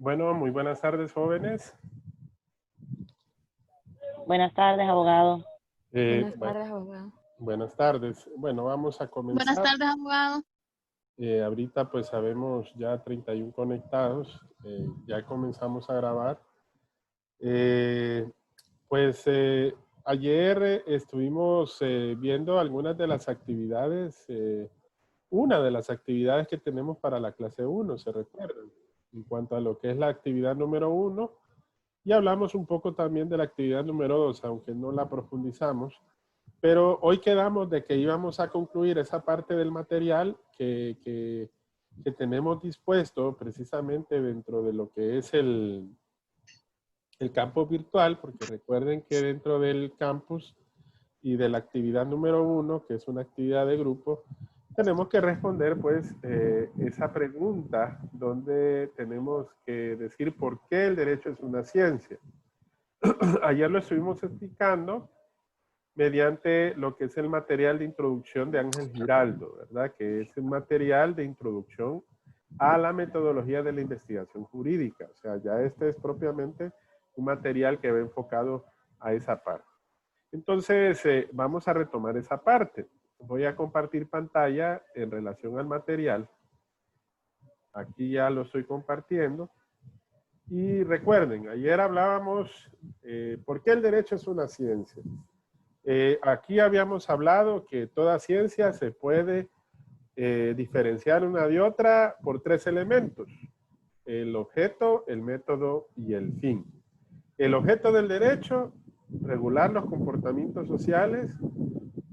Bueno, muy buenas tardes, jóvenes. Buenas tardes, abogado. Buenas tardes, abogado. Buenas tardes. Bueno, vamos a comenzar. Buenas tardes, abogado. Ahorita pues sabemos ya 31 conectados. Ya comenzamos a grabar. Ayer estuvimos viendo algunas de las actividades. Una de las actividades que tenemos para la clase 1, ¿se recuerdan? En cuanto a lo que es la actividad número 1. Y hablamos un poco también de la actividad número 2, aunque no la profundizamos. Pero hoy quedamos de que íbamos a concluir esa parte del material que tenemos dispuesto precisamente dentro de lo que es el campus virtual, porque recuerden que dentro del campus y de la actividad número 1, que es una actividad de grupo, tenemos que responder pues esa pregunta donde tenemos que decir por qué el derecho es una ciencia. Ayer lo estuvimos explicando mediante lo que es el material de introducción de Ángel Giraldo, ¿verdad? Que es un material de introducción a la metodología de la investigación jurídica. O sea, ya este es propiamente un material que va enfocado a esa parte. Entonces, vamos a retomar esa parte. Voy a compartir pantalla en relación al material. Aquí ya lo estoy compartiendo. Y recuerden, ayer hablábamos por qué el derecho es una ciencia. Aquí habíamos hablado que toda ciencia se puede diferenciar una de otra por 3 elementos. El objeto, el método y el fin. El objeto del derecho, regular los comportamientos sociales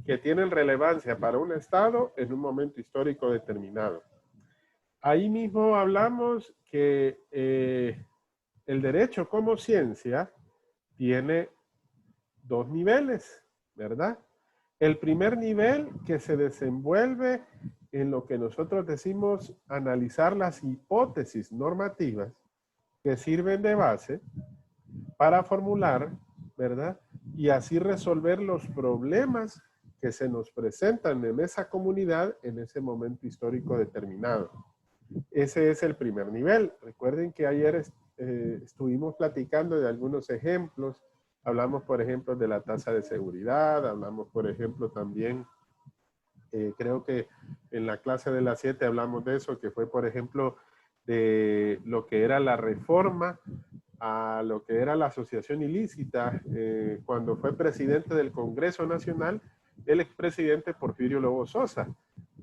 que tienen relevancia para un Estado en un momento histórico determinado. Ahí mismo hablamos que el derecho como ciencia tiene 2 niveles, ¿verdad? El primer nivel que se desenvuelve en lo que nosotros decimos analizar las hipótesis normativas que sirven de base para formular, ¿verdad? Y así resolver los problemas que se nos presentan en esa comunidad en ese momento histórico determinado. Ese es el primer nivel. Recuerden que ayer estuvimos platicando de algunos ejemplos. Hablamos, por ejemplo, de la tasa de seguridad. Hablamos, por ejemplo, también, creo que en la clase de las 7 hablamos de eso, que fue, por ejemplo, de lo que era la reforma a lo que era la asociación ilícita, cuando fue presidente del Congreso Nacional, el expresidente Porfirio Lobo Sosa.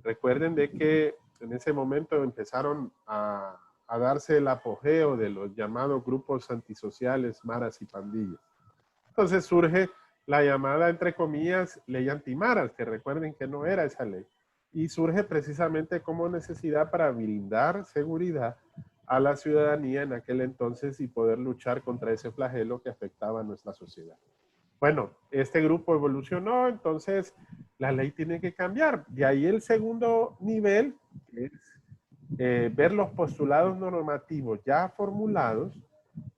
Recuerden de que en ese momento empezaron a darse el apogeo de los llamados grupos antisociales, maras y pandillas. Entonces surge la llamada, entre comillas, ley antimaras, que recuerden que no era esa ley. Y surge precisamente como necesidad para brindar seguridad a la ciudadanía en aquel entonces y poder luchar contra ese flagelo que afectaba a nuestra sociedad. Bueno, este grupo evolucionó, entonces la ley tiene que cambiar. De ahí el segundo nivel, que es ver los postulados normativos ya formulados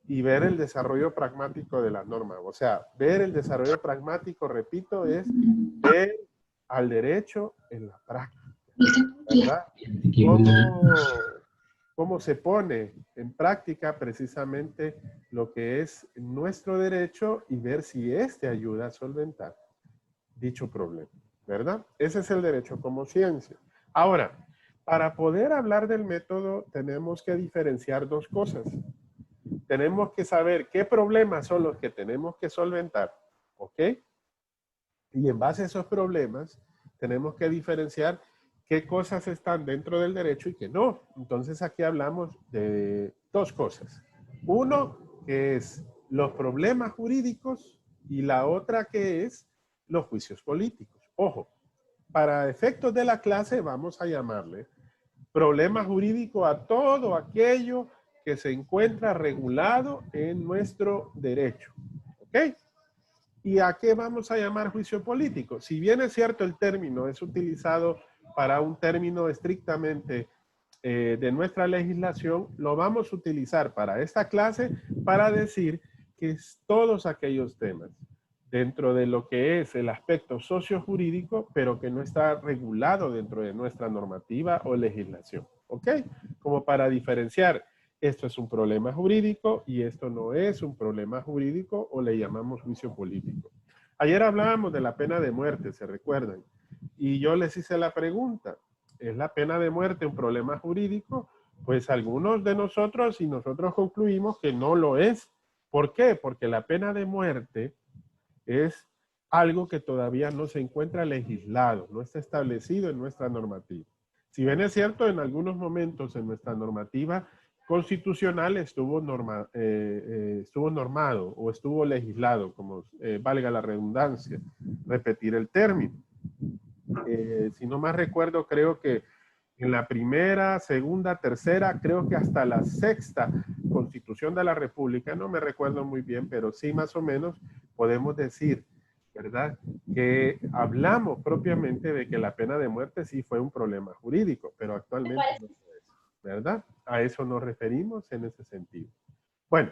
y ver el desarrollo pragmático de la norma. O sea, ver el desarrollo pragmático, repito, es ver al derecho en la práctica, ¿verdad? ¿Cómo se pone en práctica precisamente lo que es nuestro derecho y ver si este ayuda a solventar dicho problema, ¿verdad? Ese es el derecho como ciencia. Ahora, para poder hablar del método tenemos que diferenciar 2 cosas. Tenemos que saber qué problemas son los que tenemos que solventar, ¿ok? Y en base a esos problemas tenemos que diferenciar qué cosas están dentro del derecho y qué no. Entonces aquí hablamos de 2 cosas. Uno, que es los problemas jurídicos, y la otra que es los juicios políticos. Ojo, para efectos de la clase vamos a llamarle problema jurídico a todo aquello que se encuentra regulado en nuestro derecho. ¿Ok? ¿Y a qué vamos a llamar juicio político? Si bien es cierto el término es utilizado para un término estrictamente de nuestra legislación, lo vamos a utilizar para esta clase para decir que es todos aquellos temas dentro de lo que es el aspecto sociojurídico, pero que no está regulado dentro de nuestra normativa o legislación. ¿Ok? Como para diferenciar esto es un problema jurídico y esto no es un problema jurídico o le llamamos juicio político. Ayer hablábamos de la pena de muerte, ¿se recuerdan? Y yo les hice la pregunta, ¿es la pena de muerte un problema jurídico? Pues algunos de nosotros y nosotros concluimos que no lo es. ¿Por qué? Porque la pena de muerte es algo que todavía no se encuentra legislado, no está establecido en nuestra normativa. Si bien es cierto, en algunos momentos en nuestra normativa constitucional estuvo normado o estuvo legislado, como valga la redundancia, repetir el término. Si no más recuerdo, creo que en la primera, segunda, tercera, creo que hasta la sexta Constitución de la República, no me recuerdo muy bien, pero sí más o menos podemos decir, ¿verdad?, que hablamos propiamente de que la pena de muerte sí fue un problema jurídico, pero actualmente no es, ¿verdad? A eso nos referimos en ese sentido. Bueno,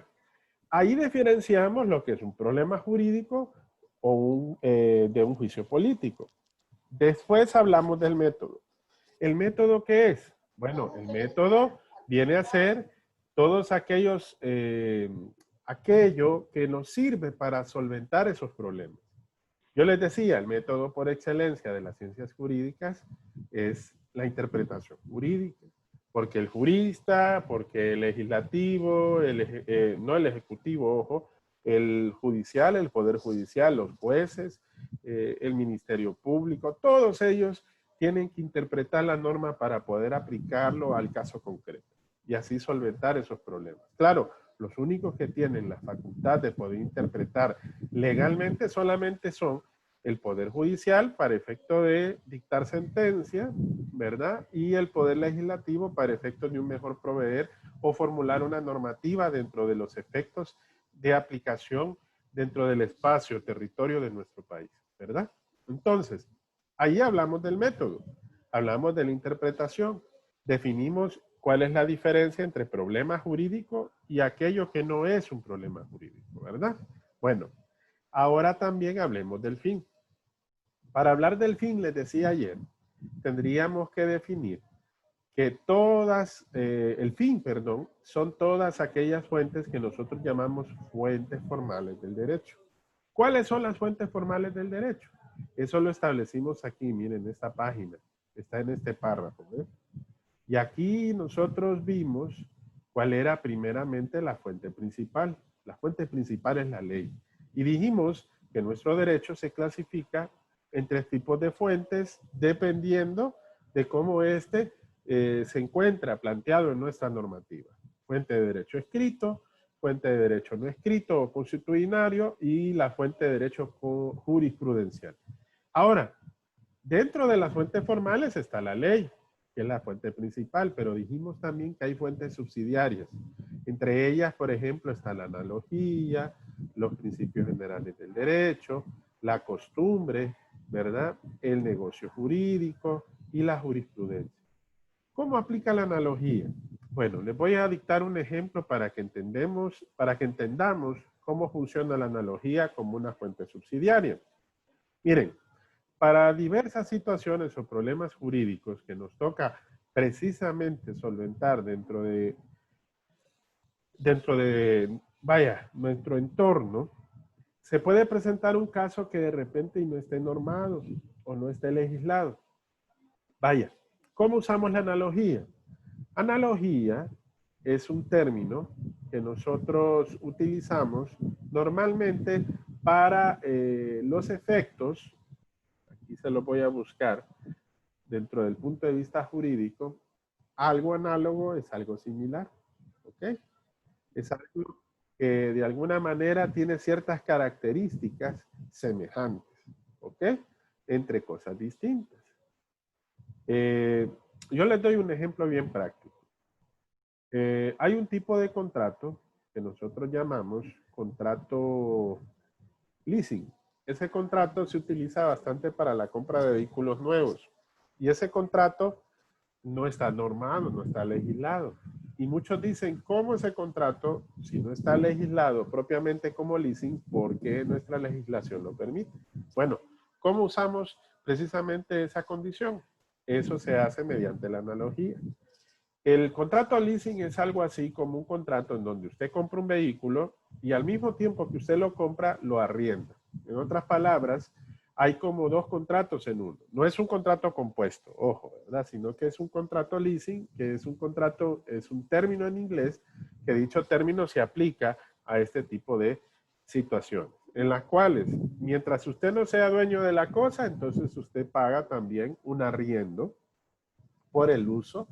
ahí diferenciamos lo que es un problema jurídico o de un juicio político. Después hablamos del método. ¿El método qué es? Bueno, el método viene a ser todos aquello que nos sirve para solventar esos problemas. Yo les decía, el método por excelencia de las ciencias jurídicas es la interpretación jurídica. Porque el jurista, porque el legislativo, no el ejecutivo, ojo, el judicial, el poder judicial, los jueces, el ministerio público, todos ellos tienen que interpretar la norma para poder aplicarlo al caso concreto y así solventar esos problemas. Claro, los únicos que tienen la facultad de poder interpretar legalmente solamente son el Poder Judicial para efecto de dictar sentencia, ¿verdad? Y el Poder Legislativo para efecto de un mejor proveer o formular una normativa dentro de los efectos de aplicación dentro del espacio, territorio de nuestro país, ¿verdad? Entonces, ahí hablamos del método, hablamos de la interpretación, definimos cuál es la diferencia entre problema jurídico y aquello que no es un problema jurídico, ¿verdad? Bueno, ahora también hablemos del fin. Para hablar del fin, les decía ayer, tendríamos que definir que el fin, son todas aquellas fuentes que nosotros llamamos fuentes formales del derecho. ¿Cuáles son las fuentes formales del derecho? Eso lo establecimos aquí, miren, en esta página, está en este párrafo, ¿eh? Y aquí nosotros vimos cuál era primeramente la fuente principal. La fuente principal es la ley. Y dijimos que nuestro derecho se clasifica en 3 tipos de fuentes dependiendo de cómo se encuentra planteado en nuestra normativa. Fuente de derecho escrito, fuente de derecho no escrito o consuetudinario y la fuente de derecho jurisprudencial. Ahora, dentro de las fuentes formales está la ley, que es la fuente principal, pero dijimos también que hay fuentes subsidiarias. Entre ellas, por ejemplo, está la analogía, los principios generales del derecho, la costumbre, ¿verdad?, el negocio jurídico y la jurisprudencia. ¿Cómo aplica la analogía? Bueno, les voy a dictar un ejemplo para que entendamos cómo funciona la analogía como una fuente subsidiaria. Miren, para diversas situaciones o problemas jurídicos que nos toca precisamente solventar dentro de nuestro entorno, se puede presentar un caso que de repente no esté normado o no esté legislado. Vaya, ¿cómo usamos la analogía? Analogía es un término que nosotros utilizamos normalmente para los efectos, aquí se lo voy a buscar, dentro del punto de vista jurídico, algo análogo es algo similar, ¿ok? Es algo que de alguna manera tiene ciertas características semejantes, ¿ok? Entre cosas distintas. Yo les doy un ejemplo bien práctico. Hay un tipo de contrato que nosotros llamamos contrato leasing. Ese contrato se utiliza bastante para la compra de vehículos nuevos. Y ese contrato no está normado, no está legislado. Y muchos dicen, ¿cómo ese contrato, si no está legislado propiamente como leasing, por qué nuestra legislación lo permite? Bueno, ¿cómo usamos precisamente esa condición? Eso se hace mediante la analogía. El contrato leasing es algo así como un contrato en donde usted compra un vehículo y al mismo tiempo que usted lo compra, lo arrienda. En otras palabras, hay como dos contratos en uno. No es un contrato compuesto, ojo, ¿verdad? Sino que es un contrato leasing, que es un contrato, es un término en inglés, que dicho término se aplica a este tipo de situaciones, en las cuales, mientras usted no sea dueño de la cosa, entonces usted paga también un arriendo por el uso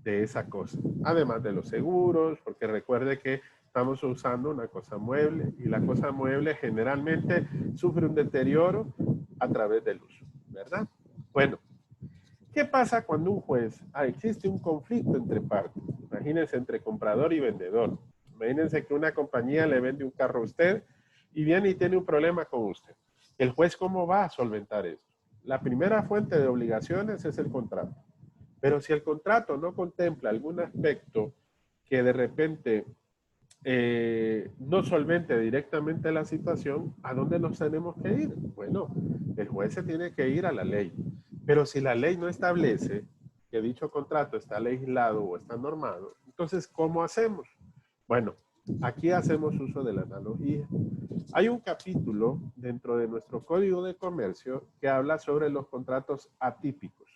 de esa cosa, además de los seguros, porque recuerde que estamos usando una cosa mueble y la cosa mueble generalmente sufre un deterioro a través del uso, ¿verdad? Bueno, ¿qué pasa cuando un juez, existe un conflicto entre partes? Imagínense entre comprador y vendedor. Imagínense que una compañía le vende un carro a usted y viene y tiene un problema con usted. ¿El juez cómo va a solventar eso? La primera fuente de obligaciones es el contrato. Pero si el contrato no contempla algún aspecto que de repente no solvente directamente la situación, ¿a dónde nos tenemos que ir? Bueno, el juez se tiene que ir a la ley. Pero si la ley no establece que dicho contrato está legislado o está normado, entonces, ¿cómo hacemos? Bueno, aquí hacemos uso de la analogía. Hay un capítulo dentro de nuestro Código de Comercio que habla sobre los contratos atípicos.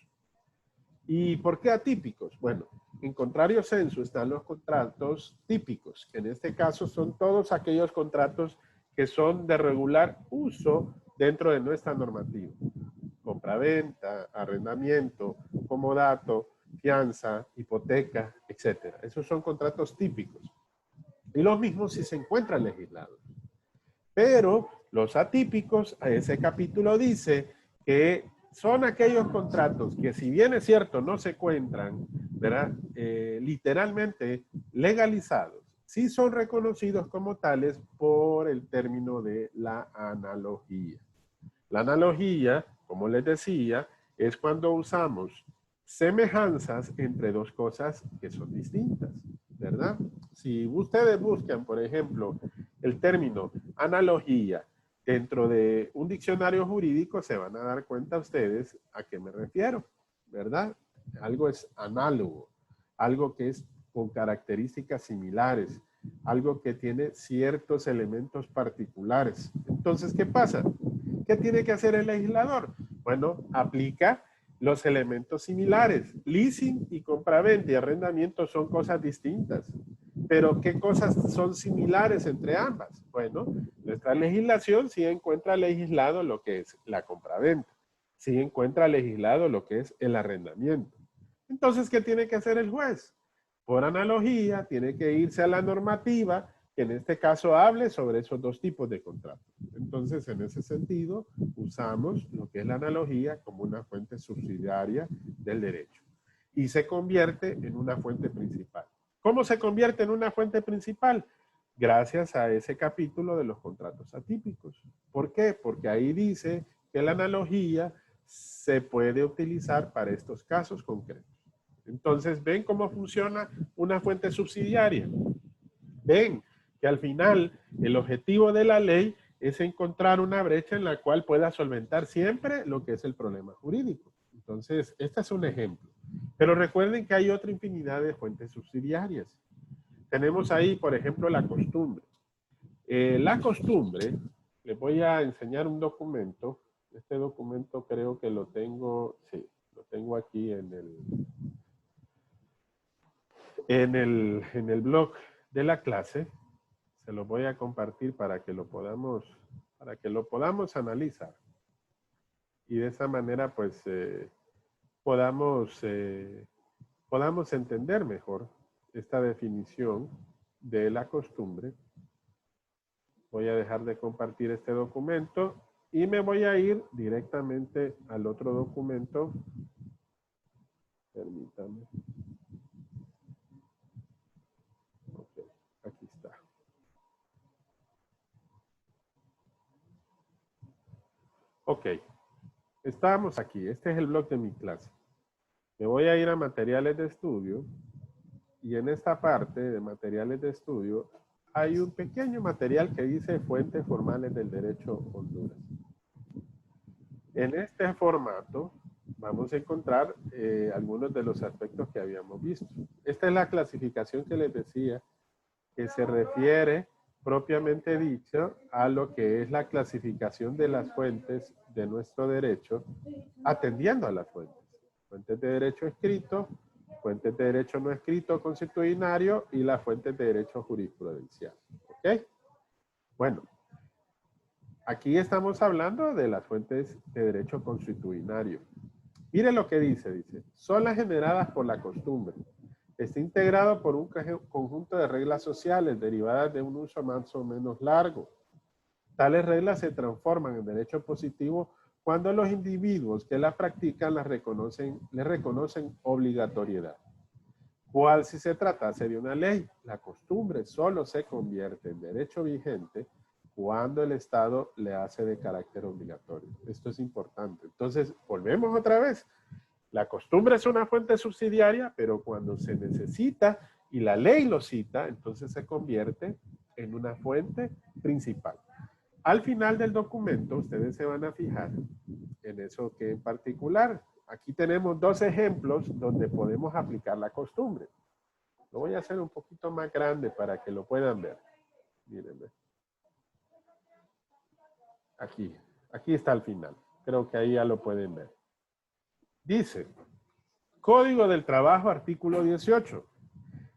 ¿Y por qué atípicos? Bueno, en contrario censo están los contratos típicos, que en este caso son todos aquellos contratos que son de regular uso dentro de nuestra normativa. Compraventa, arrendamiento, comodato, fianza, hipoteca, etc. Esos son contratos típicos. Y los mismos si se encuentran legislados. Pero los atípicos, a ese capítulo dice que son aquellos contratos que, si bien es cierto, no se encuentran, ¿verdad? Literalmente legalizados, sí son reconocidos como tales por el término de la analogía. La analogía, como les decía, es cuando usamos semejanzas entre dos cosas que son distintas, ¿verdad? Si ustedes buscan, por ejemplo, el término analogía dentro de un diccionario jurídico, se van a dar cuenta ustedes a qué me refiero, ¿verdad? Algo es análogo, algo que es con características similares, algo que tiene ciertos elementos particulares. Entonces, ¿qué pasa? ¿Qué tiene que hacer el legislador? Bueno, aplica los elementos similares. Leasing y compraventa y arrendamiento son cosas distintas. Pero ¿qué cosas son similares entre ambas? Bueno, nuestra legislación sí encuentra legislado lo que es la compraventa. Sí encuentra legislado lo que es el arrendamiento. Entonces, ¿qué tiene que hacer el juez? Por analogía, tiene que irse a la normativa que en este caso hable sobre esos dos tipos de contratos. Entonces, en ese sentido, usamos lo que es la analogía como una fuente subsidiaria del derecho y se convierte en una fuente principal. ¿Cómo se convierte en una fuente principal? Gracias a ese capítulo de los contratos atípicos. ¿Por qué? Porque ahí dice que la analogía se puede utilizar para estos casos concretos. Entonces, ¿ven cómo funciona una fuente subsidiaria? Ven que al final el objetivo de la ley es encontrar una brecha en la cual pueda solventar siempre lo que es el problema jurídico. Entonces, este es un ejemplo. Pero recuerden que hay otra infinidad de fuentes subsidiarias. Tenemos ahí, por ejemplo, la costumbre. La costumbre, les voy a enseñar un documento. Este documento creo que lo tengo, sí, lo tengo aquí en el blog de la clase. Se lo voy a compartir para que lo podamos analizar. Y de esa manera, pues, podamos entender mejor esta definición de la costumbre. Voy a dejar de compartir este documento y me voy a ir directamente al otro documento. Permítanme. Ok, aquí está. Ok, estamos aquí. Este es el blog de mi clase. Me voy a ir a materiales de estudio y en esta parte de materiales de estudio hay un pequeño material que dice fuentes formales del derecho Honduras. En este formato vamos vamos a encontrar algunos de los aspectos que habíamos visto. Esta es la clasificación que les decía, que se refiere propiamente dicho a lo que es la clasificación de las fuentes de nuestro derecho, atendiendo a las fuentes. Fuentes de derecho escrito, fuentes de derecho no escrito consuetudinario y las fuentes de derecho jurisprudencial. ¿Ok? Bueno, aquí estamos hablando de las fuentes de derecho consuetudinario. Mire lo que dice, son las generadas por la costumbre. Está integrado por un conjunto de reglas sociales derivadas de un uso más o menos largo. Tales reglas se transforman en derecho positivo cuando los individuos que las practican le reconocen obligatoriedad. ¿Cuál si se tratase de una ley? La costumbre solo se convierte en derecho vigente cuando el Estado le hace de carácter obligatorio. Esto es importante. Entonces, volvemos otra vez. La costumbre es una fuente subsidiaria, pero cuando se necesita y la ley lo cita, entonces se convierte en una fuente principal. Al final del documento, ustedes se van a fijar en eso que en particular. Aquí tenemos dos ejemplos donde podemos aplicar la costumbre. Lo voy a hacer un poquito más grande para que lo puedan ver. Mírenme. Aquí está al final. Creo que ahí ya lo pueden ver. Dice, Código del Trabajo, artículo 18.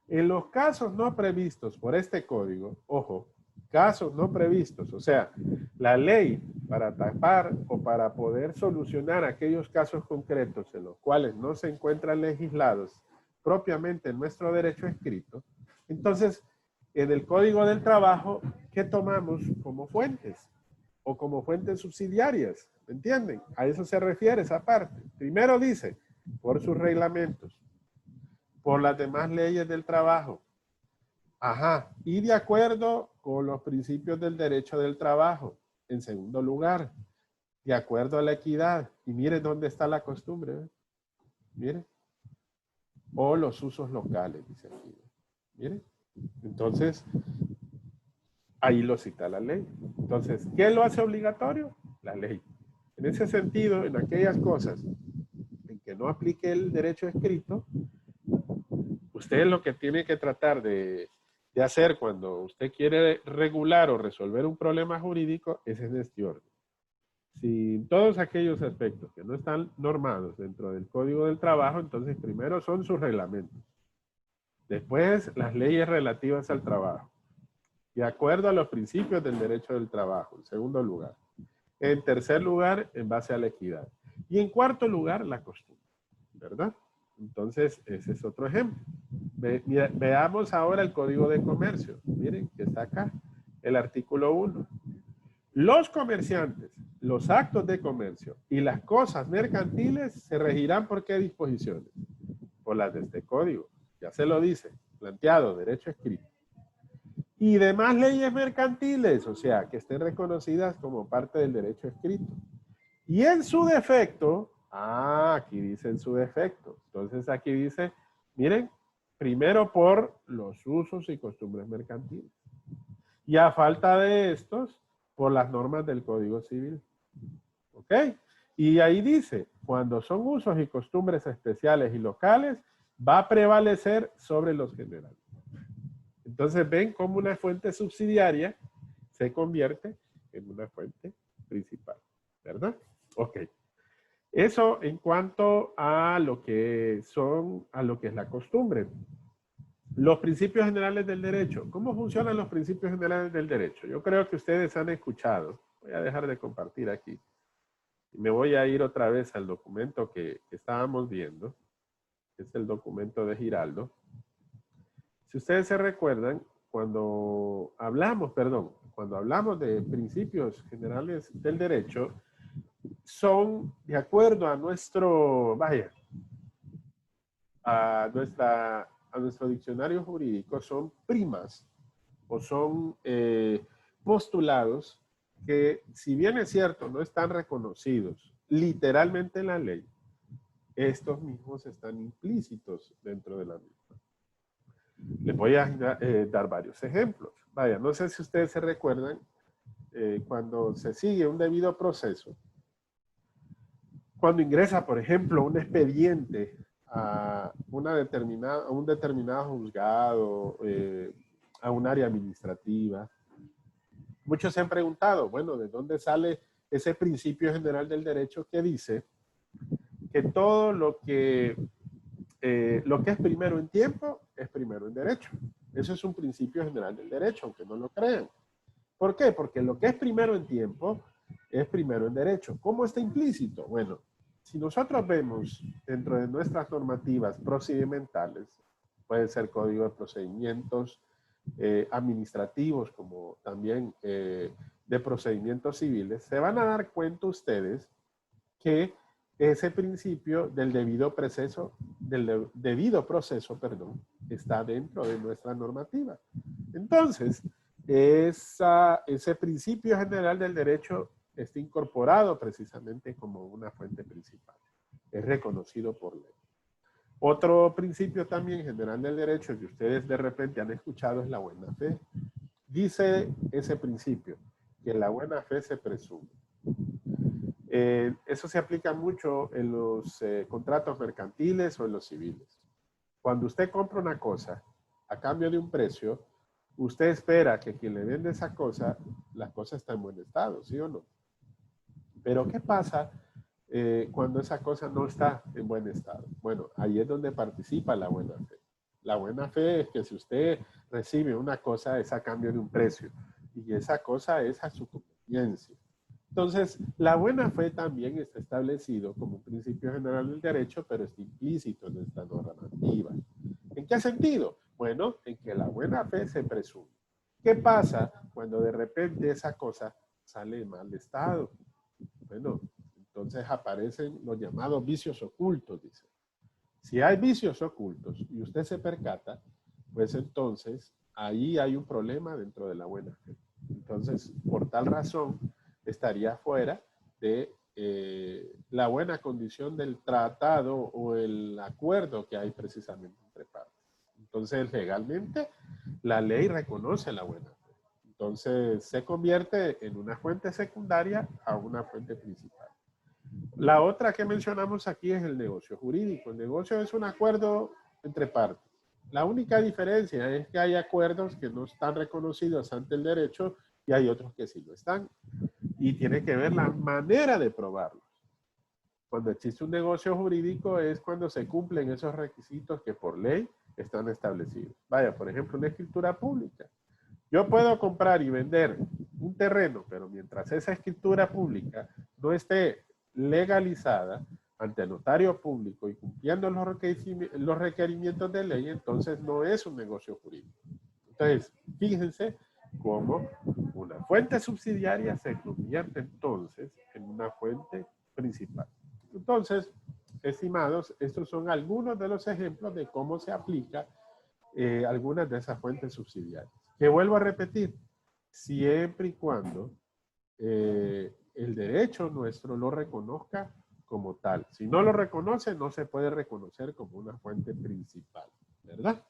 En los casos no previstos por este código, ojo, casos no previstos, o sea, la ley para tapar o para poder solucionar aquellos casos concretos en los cuales no se encuentran legislados propiamente en nuestro derecho escrito, entonces, en el Código del Trabajo, ¿qué tomamos como fuentes? O como fuentes subsidiarias, ¿me entienden? A eso se refiere esa parte. Primero dice, por sus reglamentos, por las demás leyes del trabajo. Ajá, y de acuerdo con los principios del derecho del trabajo. En segundo lugar, de acuerdo a la equidad. Y miren dónde está la costumbre. ¿Eh? Miren. O los usos locales, dice aquí. Miren. Entonces, ahí lo cita la ley. Entonces, ¿qué lo hace obligatorio? La ley. En ese sentido, en aquellas cosas en que no aplique el derecho escrito, usted lo que tiene que tratar de hacer cuando usted quiere regular o resolver un problema jurídico es en este orden. Si todos aquellos aspectos que no están normados dentro del Código del Trabajo, entonces primero son sus reglamentos. Después, las leyes relativas al trabajo. De acuerdo a los principios del derecho del trabajo, en segundo lugar. En tercer lugar, en base a la equidad. Y en cuarto lugar, la costumbre. ¿Verdad? Entonces, ese es otro ejemplo. Veamos ahora el Código de Comercio. Miren, que está acá, el artículo 1. Los comerciantes, los actos de comercio y las cosas mercantiles se regirán por qué disposiciones? Por las de este código. Ya se lo dice, planteado, derecho escrito. Y demás leyes mercantiles, o sea, que estén reconocidas como parte del derecho escrito. Y en su defecto, aquí dice en su defecto. Entonces aquí dice, miren, primero por los usos y costumbres mercantiles. Y a falta de estos, por las normas del Código Civil. ¿Ok? Y ahí dice, cuando son usos y costumbres especiales y locales, va a prevalecer sobre los generales. Entonces ven cómo una fuente subsidiaria se convierte en una fuente principal. ¿Verdad? Ok. Eso en cuanto a lo que es la costumbre. Los principios generales del derecho. ¿Cómo funcionan los principios generales del derecho? Yo creo que ustedes han escuchado. Voy a dejar de compartir aquí. Y me voy a ir otra vez al documento que estábamos viendo. Es el documento de Giraldo. Si ustedes se recuerdan, cuando hablamos de principios generales del derecho, son de acuerdo a nuestro, a nuestro diccionario jurídico, son primas o son postulados que, si bien es cierto, no están reconocidos literalmente en la ley, estos mismos están implícitos dentro de la misma. Les voy a dar varios ejemplos. No sé si ustedes se recuerdan, cuando se sigue un debido proceso, cuando ingresa, por ejemplo, un expediente a un determinado juzgado, a un área administrativa, muchos se han preguntado, bueno, ¿de dónde sale ese principio general del derecho que dice que todo lo que es primero en tiempo es primero en derecho? Eso es un principio general del derecho, aunque no lo crean. ¿Por qué? Porque lo que es primero en tiempo es primero en derecho. ¿Cómo está implícito? Bueno, si nosotros vemos dentro de nuestras normativas procedimentales, puede ser código de procedimientos administrativos, como también de procedimientos civiles, se van a dar cuenta ustedes que ese principio del debido proceso, está dentro de nuestra normativa. Entonces, ese principio general del derecho está incorporado precisamente como una fuente principal. Es reconocido por ley. Otro principio también general del derecho que ustedes de repente han escuchado es la buena fe. Dice ese principio que la buena fe se presume. Eso se aplica mucho en los contratos mercantiles o en los civiles. Cuando usted compra una cosa a cambio de un precio, usted espera que quien le vende esa cosa, la cosa está en buen estado, ¿sí o no? Pero ¿qué pasa cuando esa cosa no está en buen estado? Bueno, ahí es donde participa la buena fe. La buena fe es que si usted recibe una cosa es a cambio de un precio y esa cosa es a su conveniencia. Entonces, la buena fe también está establecido como un principio general del derecho, pero está implícito en esta normativa. ¿En qué sentido? Bueno, en que la buena fe se presume. ¿Qué pasa cuando de repente esa cosa sale en mal estado? Bueno, entonces aparecen los llamados vicios ocultos, dice. Si hay vicios ocultos y usted se percata, pues entonces ahí hay un problema dentro de la buena fe. Entonces, por tal razón, estaría fuera de la buena condición del tratado o el acuerdo que hay precisamente entre partes. Entonces, legalmente, la ley reconoce la buena fe. Entonces, se convierte en una fuente secundaria a una fuente principal. La otra que mencionamos aquí es el negocio jurídico. El negocio es un acuerdo entre partes. La única diferencia es que hay acuerdos que no están reconocidos ante el derecho y hay otros que sí lo están. Y tiene que ver la manera de probarlos. Cuando existe un negocio jurídico es cuando se cumplen esos requisitos que por ley están establecidos. Vaya, por ejemplo, una escritura pública. Yo puedo comprar y vender un terreno, pero mientras esa escritura pública no esté legalizada ante el notario público y cumpliendo los requerimientos de ley, entonces no es un negocio jurídico. Entonces, fíjense cómo una fuente subsidiaria se convierte entonces en una fuente principal. Entonces, estimados, estos son algunos de los ejemplos de cómo se aplica algunas de esas fuentes subsidiarias. Que vuelvo a repetir, siempre y cuando el derecho nuestro lo reconozca como tal. Si no lo reconoce, no se puede reconocer como una fuente principal, ¿verdad?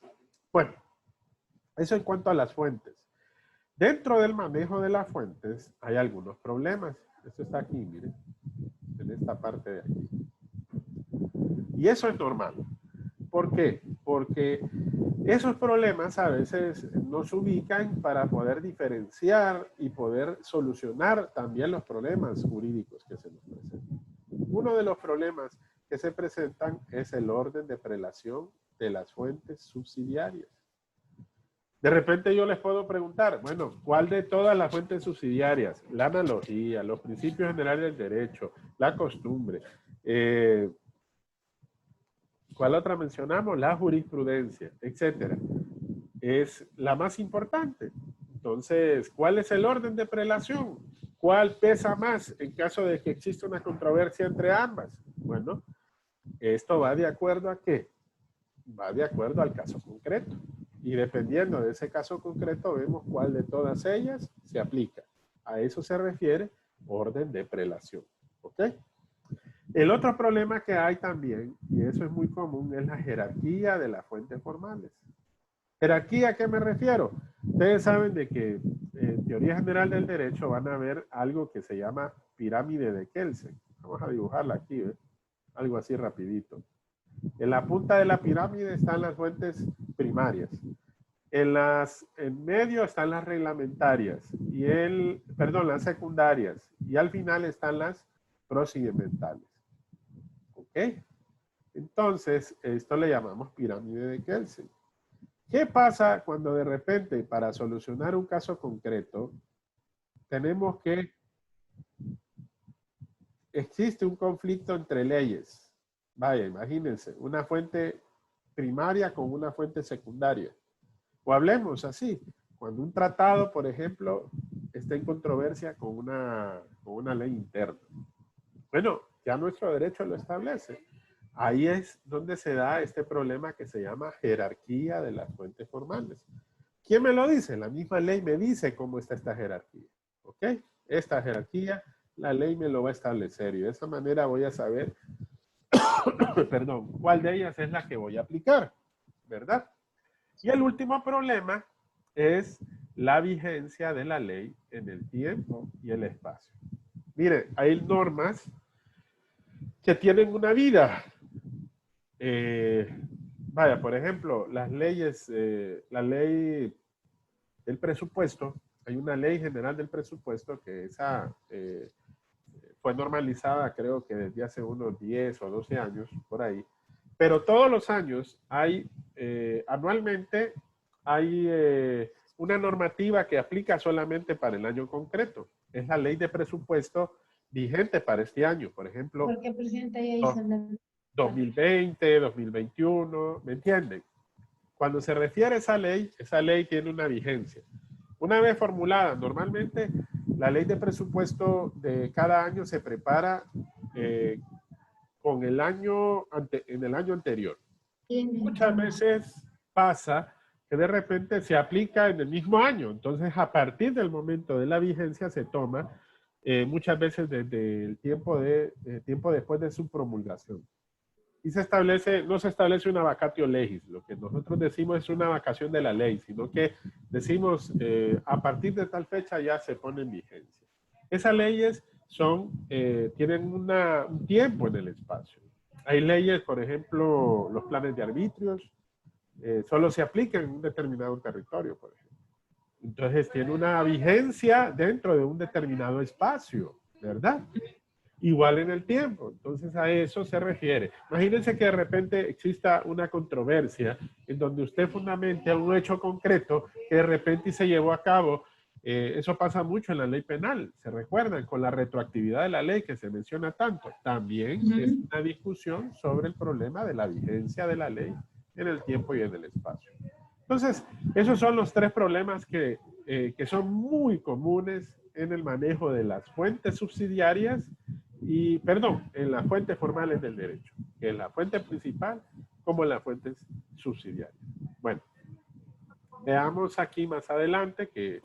Bueno, eso en cuanto a las fuentes. Dentro del manejo de las fuentes hay algunos problemas. Esto está aquí, miren, en esta parte de aquí. Y eso es normal. ¿Por qué? Porque esos problemas a veces nos ubican para poder diferenciar y poder solucionar también los problemas jurídicos que se nos presentan. Uno de los problemas que se presentan es el orden de prelación de las fuentes subsidiarias. De repente yo les puedo preguntar, bueno, ¿cuál de todas las fuentes subsidiarias? La analogía, los principios generales del derecho, la costumbre. ¿Cuál otra mencionamos? La jurisprudencia, etcétera. Es la más importante. Entonces, ¿cuál es el orden de prelación? ¿Cuál pesa más en caso de que exista una controversia entre ambas? Bueno, esto va de acuerdo a ¿qué? Va de acuerdo al caso concreto. Y dependiendo de ese caso concreto, vemos cuál de todas ellas se aplica. A eso se refiere orden de prelación. ¿Ok? El otro problema que hay también, y eso es muy común, es la jerarquía de las fuentes formales. ¿Jerarquía a qué me refiero? Ustedes saben de que en teoría general del derecho van a ver algo que se llama pirámide de Kelsen. Vamos a dibujarla aquí, ¿ves? algo así rapidito. En la punta de la pirámide están las fuentes primarias. En medio están las reglamentarias y las secundarias. Y al final están las procedimentales. ¿Ok? Entonces, esto le llamamos pirámide de Kelsen. ¿Qué pasa cuando de repente para solucionar un caso concreto tenemos que existe un conflicto entre leyes? Vaya, imagínense, una fuente primaria con una fuente secundaria. O hablemos así, cuando un tratado, por ejemplo, está en controversia con una ley interna. Bueno, ya nuestro derecho lo establece. Ahí es donde se da este problema que se llama jerarquía de las fuentes formales. ¿Quién me lo dice? La misma ley me dice cómo está esta jerarquía. ¿Ok? Esta jerarquía, la ley me lo va a establecer y de esa manera voy a saber, perdón, cuál de ellas es la que voy a aplicar, ¿verdad? Y el último problema es la vigencia de la ley en el tiempo y el espacio. Mire, hay normas que tienen una vida. Vaya, por ejemplo, las leyes, la ley del presupuesto, hay una ley general del presupuesto que esa fue normalizada creo que desde hace unos 10 o 12 años, por ahí. Pero todos los años hay, anualmente, hay una normativa que aplica solamente para el año concreto. Es la ley de presupuesto vigente para este año, por ejemplo. Porque el presidente ya hizo el 2020, 2021, ¿me entienden? Cuando se refiere a esa ley tiene una vigencia. Una vez formulada, normalmente la ley de presupuesto de cada año se prepara con en el año anterior. Muchas veces pasa que de repente se aplica en el mismo año. Entonces, a partir del momento de la vigencia se toma muchas veces desde el tiempo después de su promulgación. Y no se establece una vacatio legis. Lo que nosotros decimos es una vacación de la ley, sino que decimos a partir de tal fecha ya se pone en vigencia. Esas leyes tienen un tiempo en el espacio. Hay leyes, por ejemplo, los planes de arbitrios, solo se aplican en un determinado territorio, por ejemplo. Entonces tiene una vigencia dentro de un determinado espacio, ¿verdad? Igual en el tiempo. Entonces a eso se refiere. Imagínense que de repente exista una controversia en donde usted fundamente un hecho concreto que de repente se llevó a cabo. Eso pasa mucho en la ley penal. ¿Se recuerdan? Con la retroactividad de la ley que se menciona tanto. También es una discusión sobre el problema de la vigencia de la ley en el tiempo y en el espacio. Entonces, esos son los tres problemas que son muy comunes en el manejo de las fuentes subsidiarias en las fuentes formales del derecho, que es la fuente principal como en las fuentes subsidiarias. Bueno, veamos aquí más adelante que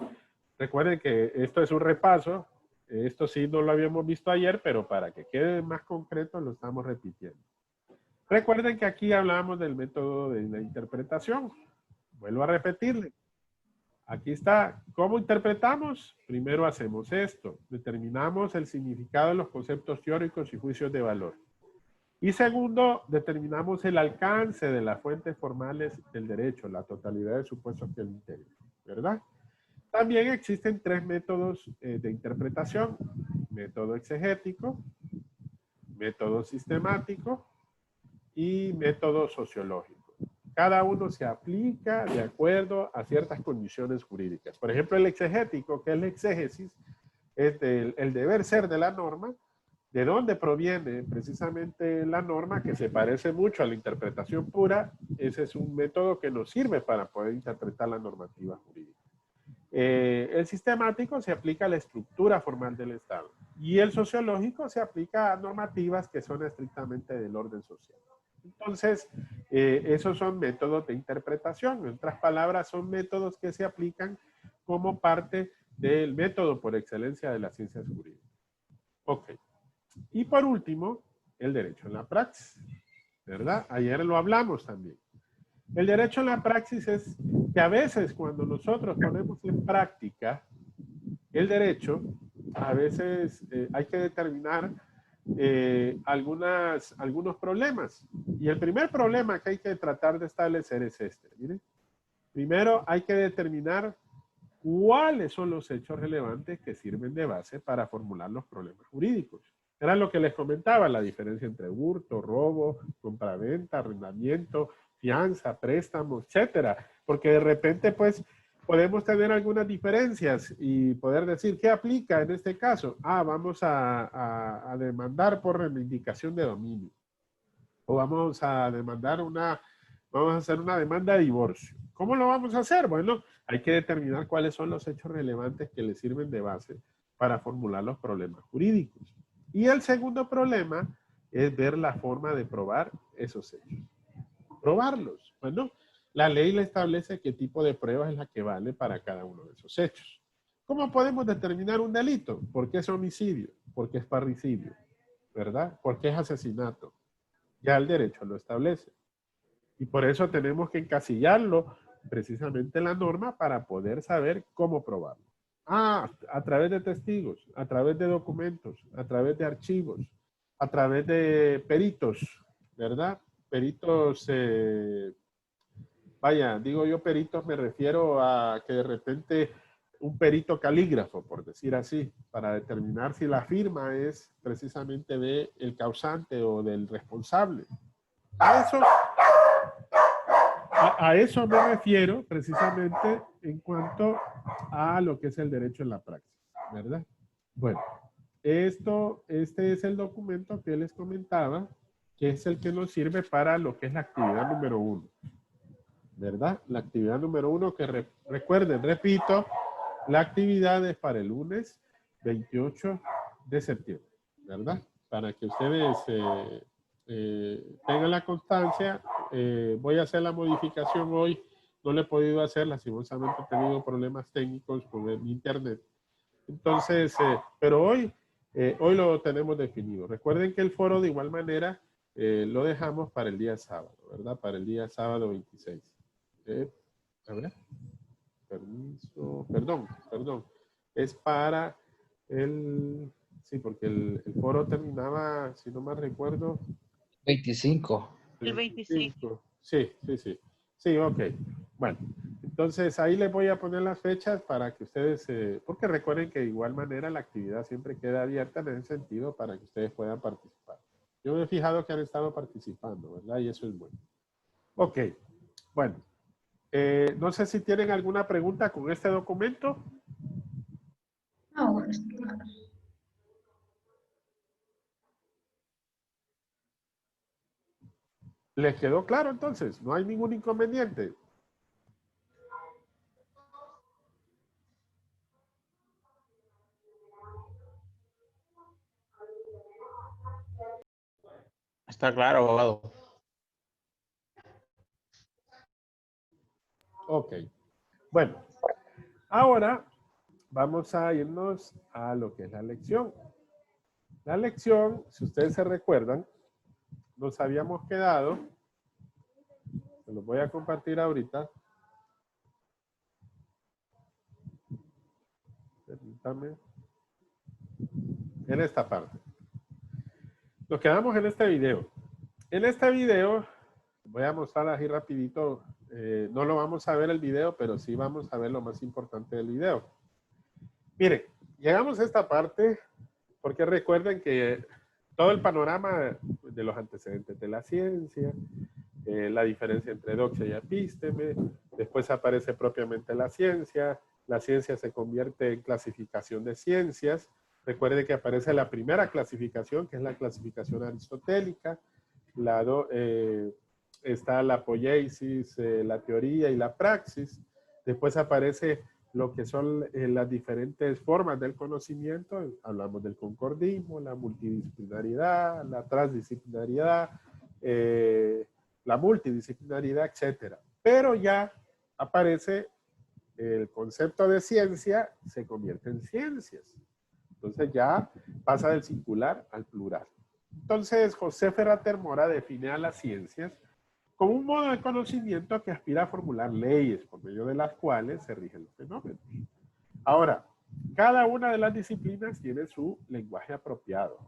recuerden que esto es un repaso, esto sí no lo habíamos visto ayer, pero para que quede más concreto lo estamos repitiendo. Recuerden que aquí hablamos del método de la interpretación. Vuelvo a repetirle. Aquí está. ¿Cómo interpretamos? Primero hacemos esto. Determinamos el significado de los conceptos teóricos y juicios de valor. Y segundo, determinamos el alcance de las fuentes formales del derecho, la totalidad de supuestos que lo integran, ¿verdad? También existen tres métodos de interpretación. Método exegético, método sistemático y método sociológico. Cada uno se aplica de acuerdo a ciertas condiciones jurídicas. Por ejemplo, el exegético, que es la exégesis, es el deber ser de la norma, de dónde proviene precisamente la norma, que se parece mucho a la interpretación pura. Ese es un método que nos sirve para poder interpretar la normativa jurídica. El sistemático se aplica a la estructura formal del Estado y el sociológico se aplica a normativas que son estrictamente del orden social. Entonces, esos son métodos de interpretación. En otras palabras, son métodos que se aplican como parte del método por excelencia de las ciencias jurídicas. Ok. Y por último, el derecho en la praxis, ¿verdad? Ayer lo hablamos también. El derecho en la praxis es que a veces cuando nosotros ponemos en práctica el derecho, a veces hay que determinar algunos problemas. Y el primer problema que hay que tratar de establecer es este. Miren. Primero hay que determinar cuáles son los hechos relevantes que sirven de base para formular los problemas jurídicos. Era lo que les comentaba, la diferencia entre hurto, robo, compraventa, arrendamiento, fianza, préstamo, etcétera. Porque de repente, pues, podemos tener algunas diferencias y poder decir, ¿qué aplica en este caso? Ah, vamos a demandar por reivindicación de dominio. O vamos a demandar vamos a hacer una demanda de divorcio. ¿Cómo lo vamos a hacer? Bueno, hay que determinar cuáles son los hechos relevantes que le sirven de base para formular los problemas jurídicos. Y el segundo problema es ver la forma de probar esos hechos. Probarlos. Bueno, la ley le establece qué tipo de prueba es la que vale para cada uno de esos hechos. ¿Cómo podemos determinar un delito? ¿Por qué es homicidio? ¿Por qué es parricidio? ¿Verdad? ¿Por qué es asesinato? Ya el derecho lo establece. Y por eso tenemos que encasillarlo precisamente en la norma para poder saber cómo probarlo. Ah, a través de testigos, a través de documentos, a través de archivos, a través de peritos, ¿verdad? Peritos, vaya, digo yo peritos, me refiero a que de repente un perito calígrafo, por decir así, para determinar si la firma es precisamente del causante o del responsable. A eso me refiero precisamente en cuanto a lo que es el derecho en la praxis, ¿verdad? Bueno, este es el documento que les comentaba, que es el que nos sirve para lo que es la actividad número 1, ¿verdad? La actividad número 1 que recuerden, repito, la actividad es para el lunes 28 de septiembre, ¿verdad? Para que ustedes tengan la constancia. Voy a hacer la modificación hoy. No le he podido hacer, lastimosamente he tenido problemas técnicos con el internet. Entonces, pero hoy lo tenemos definido. Recuerden que el foro de igual manera lo dejamos para el día sábado, ¿verdad? Para el día sábado 26. A ver. Permiso. Perdón. Es para sí, porque el foro terminaba, si no mal recuerdo. 25. El 25. Sí. Sí, ok. Bueno, entonces ahí les voy a poner las fechas para que ustedes, porque recuerden que de igual manera la actividad siempre queda abierta en ese sentido para que ustedes puedan participar. Yo me he fijado que han estado participando, ¿verdad? Y eso es bueno. Ok, bueno. No sé si tienen alguna pregunta con este documento. No, bueno, está claro. ¿Les quedó claro entonces? No hay ningún inconveniente. Está claro, abogado. Ok. Bueno, ahora vamos a irnos a lo que es la lección. La lección, si ustedes se recuerdan, nos habíamos quedado, se los voy a compartir ahorita. Permítame. En esta parte. Nos quedamos en este video. En este video, voy a mostrar así rapidito, no lo vamos a ver el video, pero sí vamos a ver lo más importante del video. Miren, llegamos a esta parte porque recuerden que todo el panorama de los antecedentes de la ciencia, la diferencia entre doxia y epísteme, después aparece propiamente la ciencia se convierte en clasificación de ciencias. Recuerde que aparece la primera clasificación, que es la clasificación aristotélica, está la poiesis, la teoría y la praxis. Después aparece lo que son las diferentes formas del conocimiento. Hablamos del concordismo, la multidisciplinariedad, la transdisciplinariedad, la multidisciplinariedad, etc. Pero ya aparece el concepto de ciencia, se convierte en ciencias. Entonces ya pasa del singular al plural. Entonces José Ferrater Mora define a las ciencias como un modo de conocimiento que aspira a formular leyes por medio de las cuales se rigen los fenómenos. Ahora, cada una de las disciplinas tiene su lenguaje apropiado.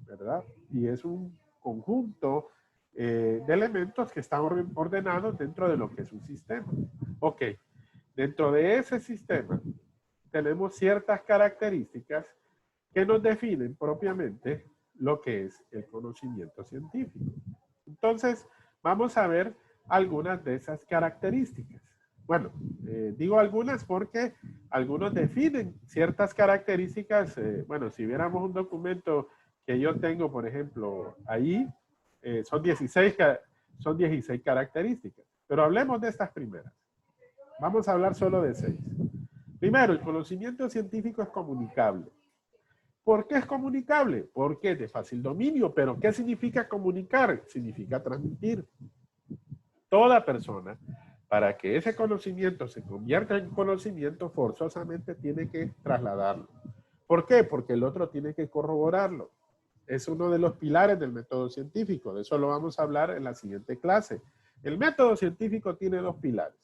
¿verdad? Y es un conjunto de elementos que están ordenados dentro de lo que es un sistema. Ok, dentro de ese sistema tenemos ciertas características que nos definen propiamente lo que es el conocimiento científico. Entonces, vamos a ver algunas de esas características. Bueno, digo algunas porque algunos definen ciertas características. Bueno, si viéramos un documento que yo tengo, por ejemplo, ahí, son 16 características. Pero hablemos de estas primeras. Vamos a hablar solo de 6. Primero, el conocimiento científico es comunicable. ¿Por qué es comunicable? Porque es de fácil dominio. ¿Pero qué significa comunicar? Significa transmitir. Toda persona, para que ese conocimiento se convierta en conocimiento, forzosamente tiene que trasladarlo. ¿Por qué? Porque el otro tiene que corroborarlo. Es uno de los pilares del método científico. De eso lo vamos a hablar en la siguiente clase. El método científico tiene 2 pilares.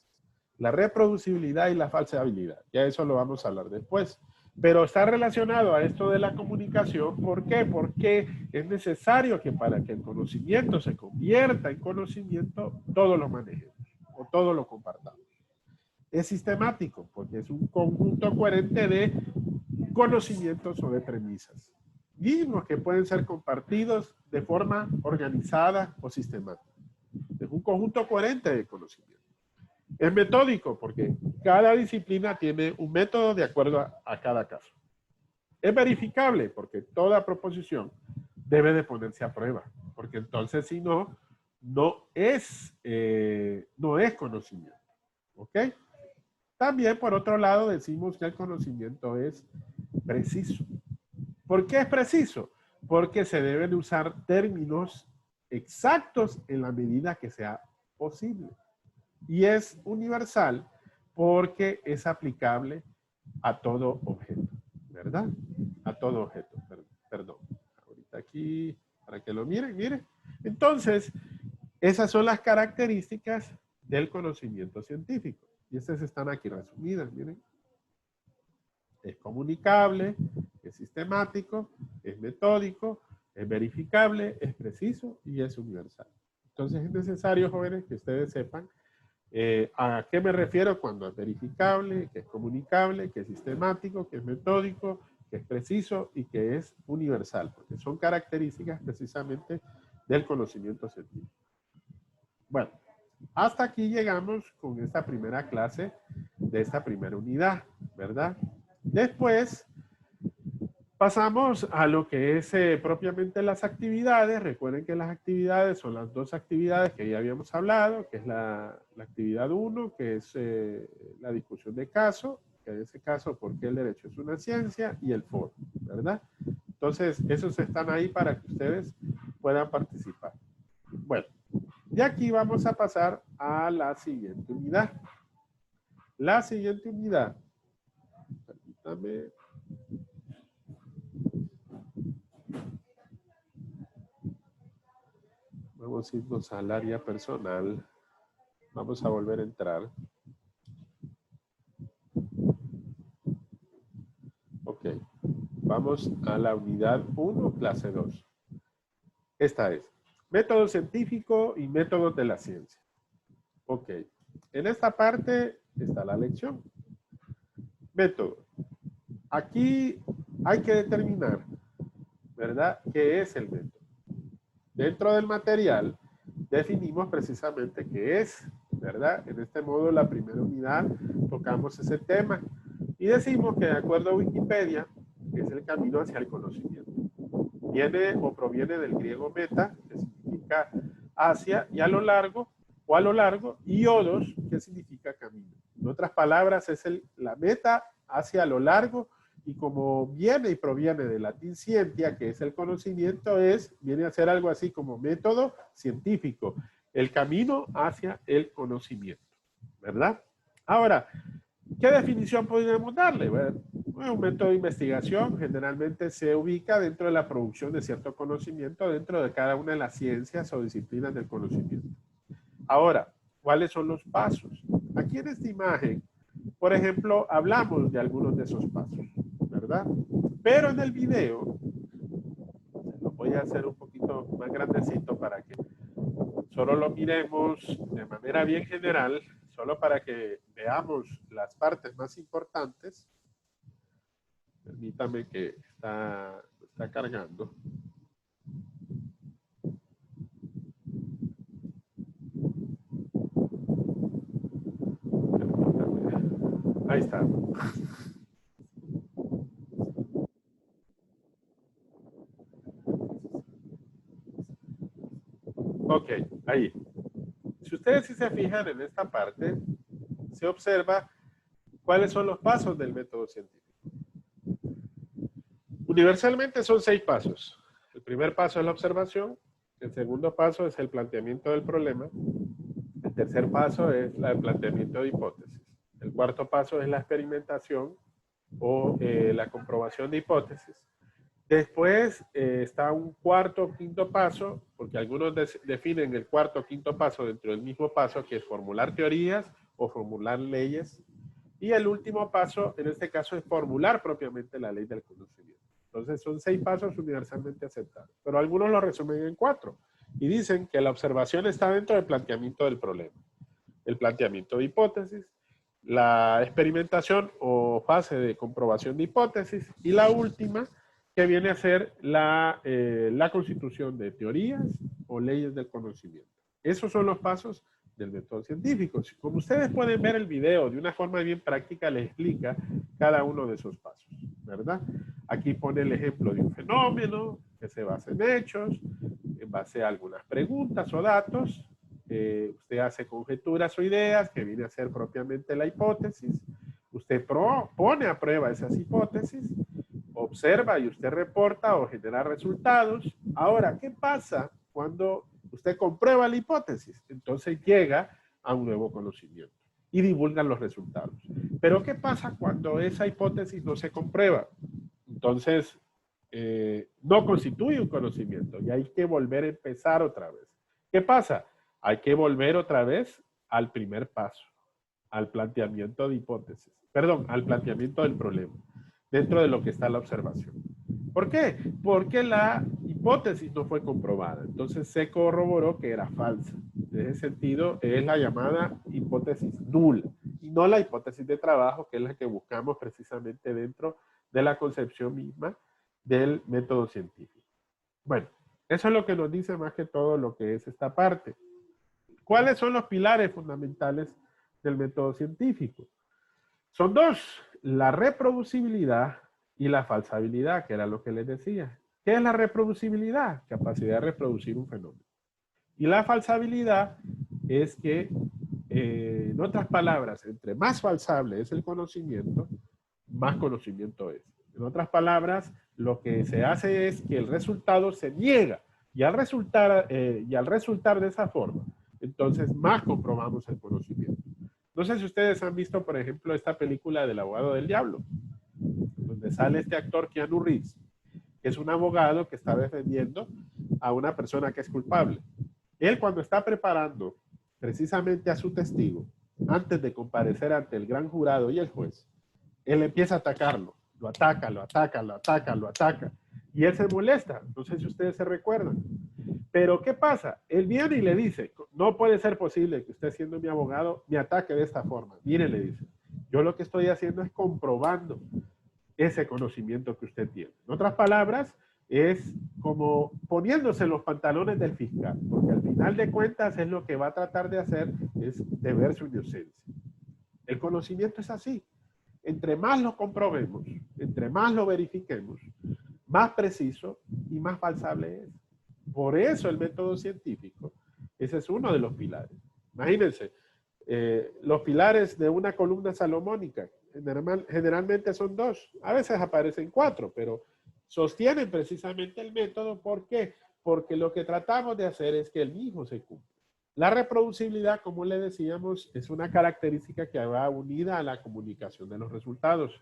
La reproducibilidad y la falsabilidad. Ya eso lo vamos a hablar después. Pero está relacionado a esto de la comunicación. ¿Por qué? Porque es necesario que para que el conocimiento se convierta en conocimiento, todo lo manejemos o todo lo compartamos. Es sistemático porque es un conjunto coherente de conocimientos o de premisas. Mismos que pueden ser compartidos de forma organizada o sistemática. Es un conjunto coherente de conocimiento. Es metódico porque cada disciplina tiene un método de acuerdo a cada caso. Es verificable porque toda proposición debe de ponerse a prueba, porque entonces si no, no es conocimiento. ¿Ok? También, por otro lado, decimos que el conocimiento es preciso. ¿Por qué es preciso? Porque se deben usar términos exactos en la medida que sea posible. Y es universal porque es aplicable a todo objeto, ¿verdad? A todo objeto, perdón. Ahorita aquí, para que lo miren. Entonces, esas son las características del conocimiento científico. Y estas están aquí resumidas, miren. Es comunicable, es sistemático, es metódico, es verificable, es preciso y es universal. Entonces es necesario, jóvenes, que ustedes sepan ¿a qué me refiero cuando es verificable, que es comunicable, que es sistemático, que es metódico, que es preciso y que es universal? Porque son características precisamente del conocimiento científico. Bueno, hasta aquí llegamos con esta primera clase de esta primera unidad, ¿verdad? Después pasamos a lo que es propiamente las actividades. Recuerden que las actividades son las 2 actividades que ya habíamos hablado, que es la actividad 1, que es la discusión de caso, que en ese caso, ¿por qué el derecho es una ciencia? Y el foro, ¿verdad? Entonces, esos están ahí para que ustedes puedan participar. Bueno, de aquí vamos a pasar a la siguiente unidad. La siguiente unidad, permítame. Vamos a irnos al área personal. Vamos a volver a entrar. Ok. Vamos a la unidad 1, clase 2. Esta es método científico y métodos de la ciencia. Ok. En esta parte está la lección. Método. Aquí hay que determinar, ¿verdad?, qué es el método. Dentro del material definimos precisamente qué es, ¿verdad? En este modo, la primera unidad, tocamos ese tema y decimos que de acuerdo a Wikipedia, es el camino hacia el conocimiento. Viene o proviene del griego meta, que significa hacia, y a lo largo, o a lo largo, y odos, que significa camino. En otras palabras, es la meta hacia lo largo, y como viene y proviene del latín scientia, que es el conocimiento, viene a ser algo así como método científico, el camino hacia el conocimiento, ¿verdad? Ahora, ¿qué definición podríamos darle? Bueno, un método de investigación generalmente se ubica dentro de la producción de cierto conocimiento dentro de cada una de las ciencias o disciplinas del conocimiento. Ahora, ¿cuáles son los pasos? Aquí en esta imagen, por ejemplo, hablamos de algunos de esos pasos, ¿verdad? Pero en el video, lo voy voy a hacer un poquito más grandecito para que solo lo miremos de manera bien general, solo para que veamos las partes más importantes. Permítame que está cargando. Permítame. Ahí está. Ok, ahí. Si ustedes sí se fijan en esta parte, se observa cuáles son los pasos del método científico. Universalmente son 6 pasos. El primer paso es la observación, el segundo paso es el planteamiento del problema, el tercer paso es el planteamiento de hipótesis, el cuarto paso es la experimentación o la comprobación de hipótesis. Después está un cuarto o quinto paso, porque algunos definen el cuarto o quinto paso dentro del mismo paso, que es formular teorías o formular leyes. Y el último paso, en este caso, es formular propiamente la ley del conocimiento. Entonces, son 6 pasos universalmente aceptados. Pero algunos lo resumen en 4. Y dicen que la observación está dentro del planteamiento del problema. El planteamiento de hipótesis, la experimentación o fase de comprobación de hipótesis, y la última, que viene a ser la constitución de teorías o leyes del conocimiento. Esos son los pasos del método científico. Como ustedes pueden ver el video, de una forma bien práctica les explica cada uno de esos pasos, ¿verdad? Aquí pone el ejemplo de un fenómeno que se basa en hechos, en base a algunas preguntas o datos. Usted hace conjeturas o ideas, que viene a ser propiamente la hipótesis. Usted pone a prueba esas hipótesis, observa y usted reporta o genera resultados. Ahora, ¿qué pasa cuando usted comprueba la hipótesis? Entonces llega a un nuevo conocimiento y divulgan los resultados. Pero ¿qué pasa cuando esa hipótesis no se comprueba? Entonces, no constituye un conocimiento y hay que volver a empezar otra vez. ¿Qué pasa? Hay que volver otra vez al primer paso, al planteamiento de hipótesis. Perdón, al planteamiento del problema, dentro de lo que está la observación. ¿Por qué? Porque la hipótesis no fue comprobada. Entonces se corroboró que era falsa. En ese sentido, es la llamada hipótesis nula. Y no la hipótesis de trabajo, que es la que buscamos precisamente dentro de la concepción misma del método científico. Bueno, eso es lo que nos dice más que todo lo que es esta parte. ¿Cuáles son los pilares fundamentales del método científico? Son 2, la reproducibilidad y la falsabilidad, que era lo que les decía. ¿Qué es la reproducibilidad? Capacidad de reproducir un fenómeno. Y la falsabilidad es que, en otras palabras, entre más falsable es el conocimiento, más conocimiento es. En otras palabras, lo que se hace es que el resultado se niega. Y al resultar de esa forma, entonces más comprobamos el conocimiento. No sé si ustedes han visto, por ejemplo, esta película del abogado del diablo, donde sale este actor Keanu Reeves, que es un abogado que está defendiendo a una persona que es culpable. Él, cuando está preparando precisamente a su testigo, antes de comparecer ante el gran jurado y el juez, él empieza a atacarlo. Lo ataca, lo ataca, lo ataca, lo ataca. Y él se molesta. No sé si ustedes se recuerdan. Pero ¿qué pasa? Él viene y le dice, no puede ser posible que usted, siendo mi abogado, me ataque de esta forma. Mire, le dice, yo lo que estoy haciendo es comprobando ese conocimiento que usted tiene. En otras palabras, es como poniéndose los pantalones del fiscal, porque al final de cuentas es lo que va a tratar de hacer, es de ver su inocencia. El conocimiento es así. Entre más lo comprobemos, entre más lo verifiquemos, más preciso y más falsable es. Por eso el método científico, ese es uno de los pilares. Imagínense, los pilares de una columna salomónica, generalmente son 2, a veces aparecen 4, pero sostienen precisamente el método. ¿Por qué? Porque lo que tratamos de hacer es que el mismo se cumpla. La reproducibilidad, como le decíamos, es una característica que va unida a la comunicación de los resultados.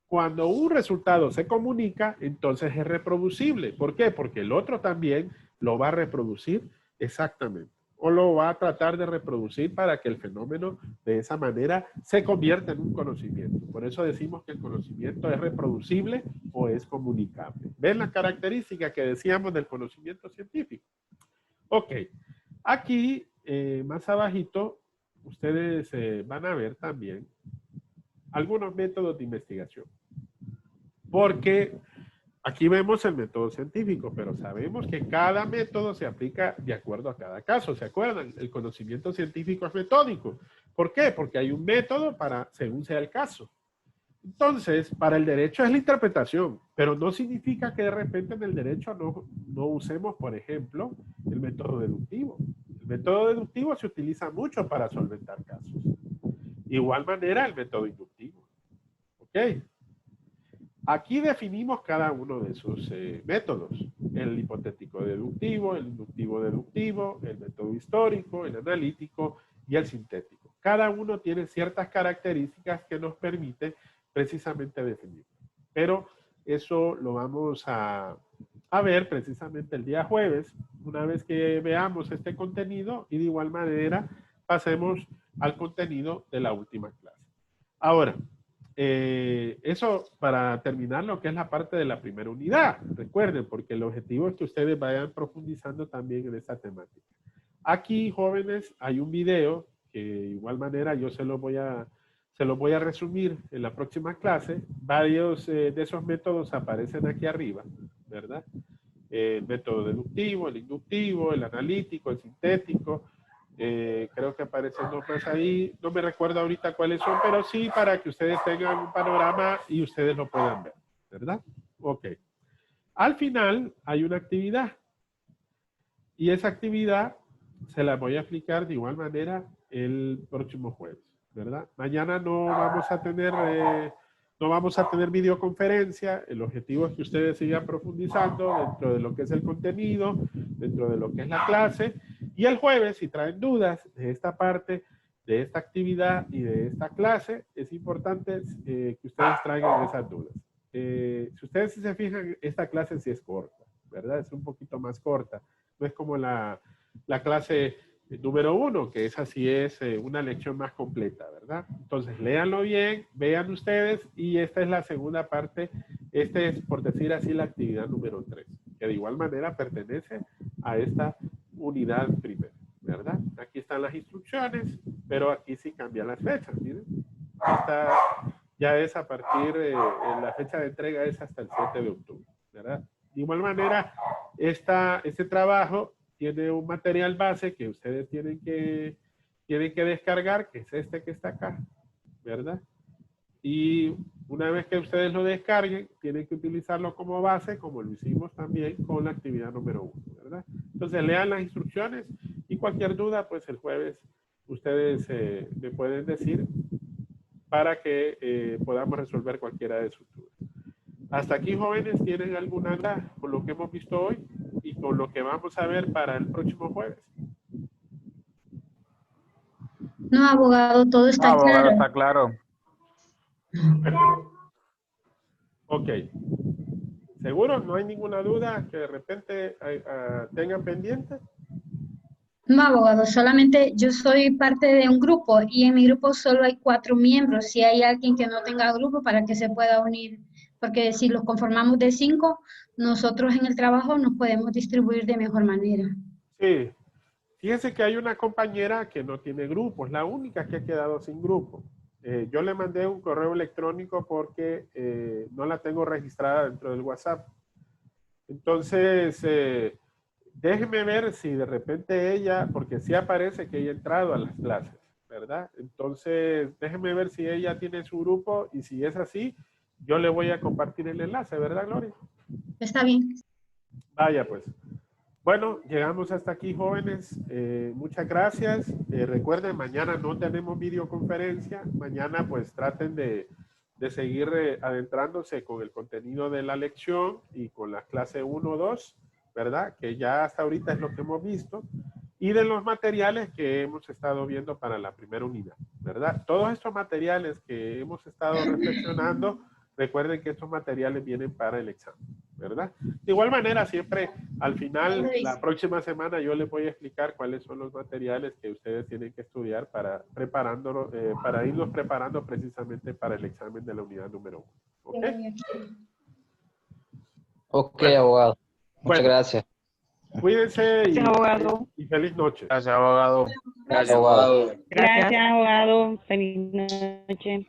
Cuando un resultado se comunica, entonces es reproducible. ¿Por qué? Porque el otro también lo va a reproducir exactamente. o lo va a tratar de reproducir para que el fenómeno de esa manera se convierta en un conocimiento. Por eso decimos que el conocimiento es reproducible o es comunicable. ¿Ven la característica que decíamos del conocimiento científico? Ok, aquí más abajito ustedes van a ver también algunos métodos de investigación. Porque aquí vemos el método científico, pero sabemos que cada método se aplica de acuerdo a cada caso. ¿Se acuerdan? El conocimiento científico es metódico. ¿Por qué? Porque hay un método para según sea el caso. Entonces, para el derecho es la interpretación, pero no significa que de repente en el derecho no usemos, por ejemplo, el método deductivo. El método deductivo se utiliza mucho para solventar casos. De igual manera, el método inductivo. ¿Ok? Aquí definimos cada uno de esos métodos. El hipotético deductivo, el inductivo deductivo, el método histórico, el analítico y el sintético. Cada uno tiene ciertas características que nos permiten precisamente definir. Pero eso lo vamos a ver precisamente el día jueves, una vez que veamos este contenido y de igual manera pasemos al contenido de la última clase. Ahora, eso para terminar lo que es la parte de la primera unidad. Recuerden, porque el objetivo es que ustedes vayan profundizando también en esta temática. Aquí, jóvenes, hay un video que de igual manera yo se lo voy a resumir en la próxima clase. Varios de esos métodos aparecen aquí arriba, ¿verdad? El método deductivo, el inductivo, el analítico, el sintético. Creo que aparecen nombres ahí. No me recuerdo ahorita cuáles son, pero sí para que ustedes tengan un panorama y ustedes lo puedan ver, ¿verdad? Ok. Al final hay una actividad. Y esa actividad se la voy a explicar de igual manera el próximo jueves, ¿verdad? Mañana no vamos a tener videoconferencia. El objetivo es que ustedes sigan profundizando dentro de lo que es el contenido, dentro de lo que es la clase. Y el jueves, si traen dudas de esta parte, de esta actividad y de esta clase, es importante que ustedes traigan esas dudas. Si ustedes se fijan, esta clase sí es corta, ¿verdad? Es un poquito más corta. No es como la clase número 1, que esa sí es una lección más completa, ¿verdad? Entonces, léanlo bien, vean ustedes, y esta es la segunda parte. Este es, por decir así, la actividad número 3, que de igual manera pertenece a esta unidad primera, ¿verdad? Aquí están las instrucciones, pero aquí sí cambian las fechas, miren. Esta ya es a partir, la fecha de entrega es hasta el 7 de octubre, ¿verdad? De igual manera, este trabajo tiene un material base que ustedes tienen que descargar, que es este que está acá, ¿verdad? Y una vez que ustedes lo descarguen, tienen que utilizarlo como base, como lo hicimos también con la actividad número 1, ¿verdad? Entonces, lean las instrucciones y cualquier duda, pues el jueves ustedes me pueden decir para que podamos resolver cualquiera de sus dudas. Hasta aquí, jóvenes, ¿tienen alguna duda con lo que hemos visto hoy y con lo que vamos a ver para el próximo jueves? No, abogado, todo está Abogado, claro. está claro. Ok. ¿Seguro? ¿No hay ninguna duda que de repente tengan pendiente? No, abogado, solamente yo soy parte de un grupo y en mi grupo solo hay 4 miembros. Si hay alguien que no tenga grupo para que se pueda unir, porque si los conformamos de 5, nosotros en el trabajo nos podemos distribuir de mejor manera. Sí. Fíjense que hay una compañera que no tiene grupo, es la única que ha quedado sin grupo. Yo le mandé un correo electrónico porque no la tengo registrada dentro del WhatsApp. Entonces, déjeme ver si de repente ella, porque sí aparece que ella ha entrado a las clases, ¿verdad? Entonces, déjeme ver si ella tiene su grupo y si es así, yo le voy a compartir el enlace, ¿verdad, Gloria? Está bien. Vaya, pues. Bueno, llegamos hasta aquí, jóvenes. Muchas gracias. Recuerden, mañana no tenemos videoconferencia. Mañana, pues, traten de seguir adentrándose con el contenido de la lección y con la clase 1 o 2, ¿verdad? Que ya hasta ahorita es lo que hemos visto. Y de los materiales que hemos estado viendo para la primera unidad, ¿verdad? Todos estos materiales que hemos estado reflexionando, recuerden que estos materiales vienen para el examen, ¿verdad? De igual manera, siempre al final, la próxima semana yo les voy a explicar cuáles son los materiales que ustedes tienen que estudiar para preparándolo, para irlos preparando precisamente para el examen de la unidad número 1. ¿Ok? Ok, Bueno. abogado. Muchas Bueno. gracias. Cuídense y, Gracias, abogado. y feliz noche. Gracias, abogado. Gracias, abogado. Gracias, abogado. Feliz noche.